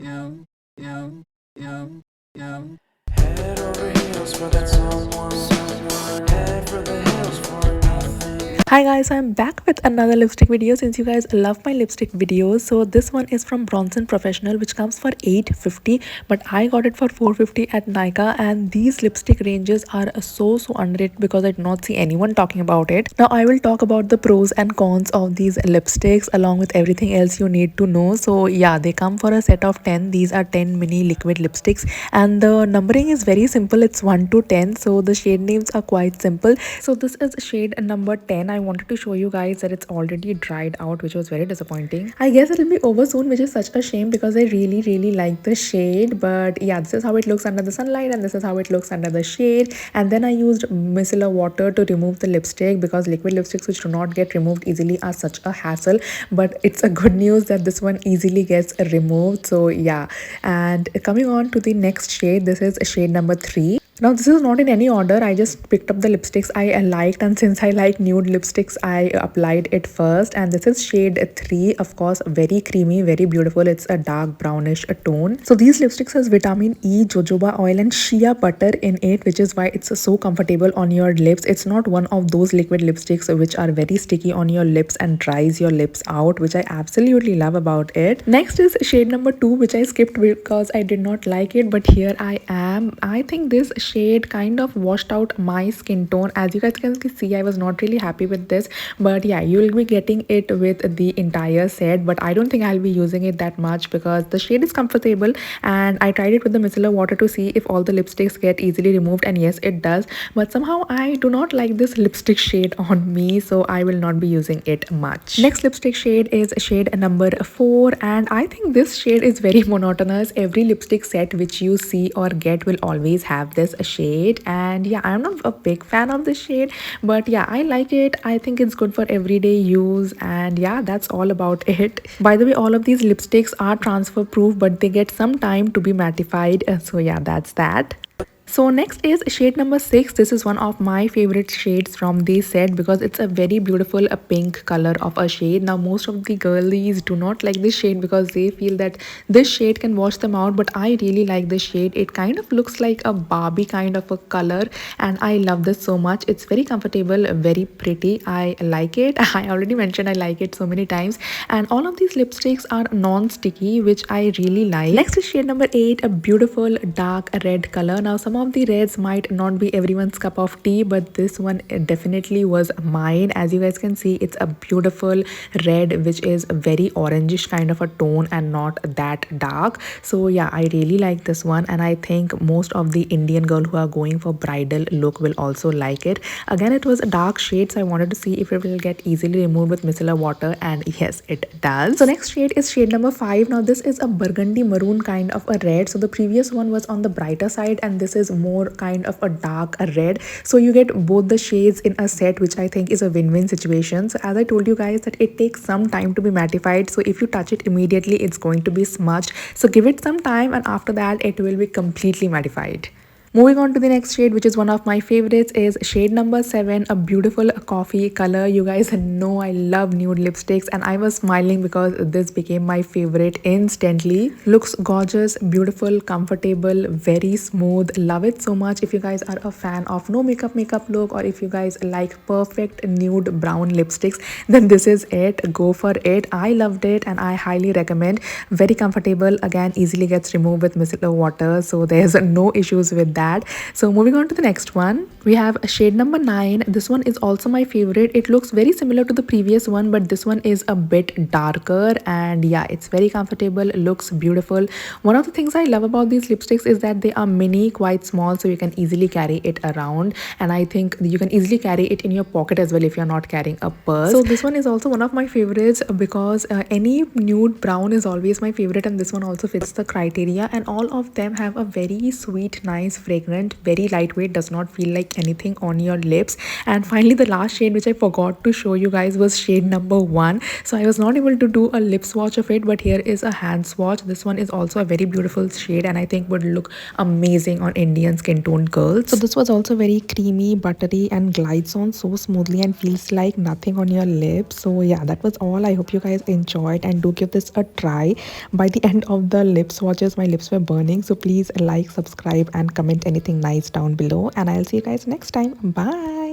Head over heels for that someone. Head for the hills for nothing. Hi guys, I'm back with another lipstick video since you guys love my lipstick videos. So this one is from Bronson Professional, which comes for 850, but I got it for 450 at Nykaa, and these lipstick ranges are so underrated because I did not see anyone talking about it. Now I will talk about the pros and cons of these lipsticks along with everything else you need to know. So yeah, they come for a set of 10. These are 10 mini liquid lipsticks, and the numbering is very simple. It's 1 to 10, so the shade names are quite simple. So this is shade number 10. I wanted to show you guys that it's already dried out, which was very disappointing. I guess it'll be over soon, which is such a shame because I really like the shade. But yeah, this is how it looks under the sunlight, and this is how it looks under the shade. And then I used micellar water to remove the lipstick because liquid lipsticks which do not get removed easily are such a hassle. But it's a good news that this one easily gets removed. So yeah, and coming on to the next shade, this is shade number 3. Now this is not in any order. I just picked up the lipsticks I liked, and since I like nude lipsticks, I applied it first. And this is shade 3. Of course, very creamy, very beautiful. It's a dark brownish tone. So these lipsticks has vitamin E, jojoba oil and shea butter in it, which is why it's so comfortable on your lips. It's not one of those liquid lipsticks which are very sticky on your lips and dries your lips out, which I absolutely love about it. Next is shade number 2, which I skipped because I did not like it, but here I am. I think this shade kind of washed out my skin tone. As you guys can see, I was not really happy with this, but yeah, you will be getting it with the entire set, but I don't think I'll be using it that much because the shade is comfortable, and I tried it with the micellar water to see if all the lipsticks get easily removed, and yes, it does. But somehow I do not like this lipstick shade on me, so I will not be using it much. Next lipstick shade is shade number 4, and I think this shade is very monotonous. Every lipstick set which you see or get will always have this shade, and yeah, I'm not a big fan of this shade, but yeah, I like it. I think it's good for everyday use, and yeah, that's all about it. By the way, all of these lipsticks are transfer proof, but they get some time to be mattified, so yeah, that's that. So next is shade number 6. This is one of my favorite shades from this set because it's a very beautiful pink color of a shade. Now most of the girlies do not like this shade because they feel that this shade can wash them out, but I really like this shade. It kind of looks like a Barbie kind of a color, and I love this so much. It's very comfortable, very pretty. I like it. I already mentioned I like it so many times, and all of these lipsticks are non-sticky, which I really like. Next is shade number 8, a beautiful dark red color. Now some of the reds might not be everyone's cup of tea, but this one definitely was mine. As you guys can see, it's a beautiful red which is very orangish kind of a tone and not that dark. So yeah, I really like this one, and I think most of the Indian girl who are going for bridal look will also like it. Again, it was a dark shade, so I wanted to see if it will get easily removed with micellar water, and yes, it does. So next shade is shade number 5. Now this is a burgundy maroon kind of a red. So the previous one was on the brighter side, and this is more kind of a dark red. So you get both the shades in a set, which I think is a win-win situation. So as I told you guys that it takes some time to be mattified, so if you touch it immediately, it's going to be smudged. So give it some time, and after that it will be completely mattified. Moving on to the next shade, which is one of my favorites, is shade number 7, a beautiful coffee color. You guys know I love nude lipsticks, and I was smiling because this became my favorite instantly. Looks gorgeous, beautiful, comfortable, very smooth. Love it so much. If you guys are a fan of no makeup look, or if you guys like perfect nude brown lipsticks, then this is it. Go for it. I loved it, and I highly recommend. Very comfortable. Again, easily gets removed with micellar water, so there's no issues with that. So moving on to the next one, we have shade number 9. This one is also my favorite. It looks very similar to the previous one, but this one is a bit darker, and yeah, it's very comfortable, looks beautiful. One of the things I love about these lipsticks is that they are mini, quite small, so you can easily carry it around, and I think you can easily carry it in your pocket as well if you're not carrying a purse. So this one is also one of my favorites because any nude brown is always my favorite, and this one also fits the criteria, and all of them have a very sweet, nice fragrant, very lightweight, does not feel like anything on your lips. And finally, the last shade which I forgot to show you guys was shade number 1. So I was not able to do a lip swatch of it, but here is a hand swatch. This one is also a very beautiful shade and I think would look amazing on Indian skin tone girls. So this was also very creamy, buttery and glides on so smoothly and feels like nothing on your lips. So yeah, that was all. I hope you guys enjoyed and do give this a try. By the end of the lip swatches, my lips were burning. So please like, subscribe and comment anything nice down below, and I'll see you guys next time. Bye.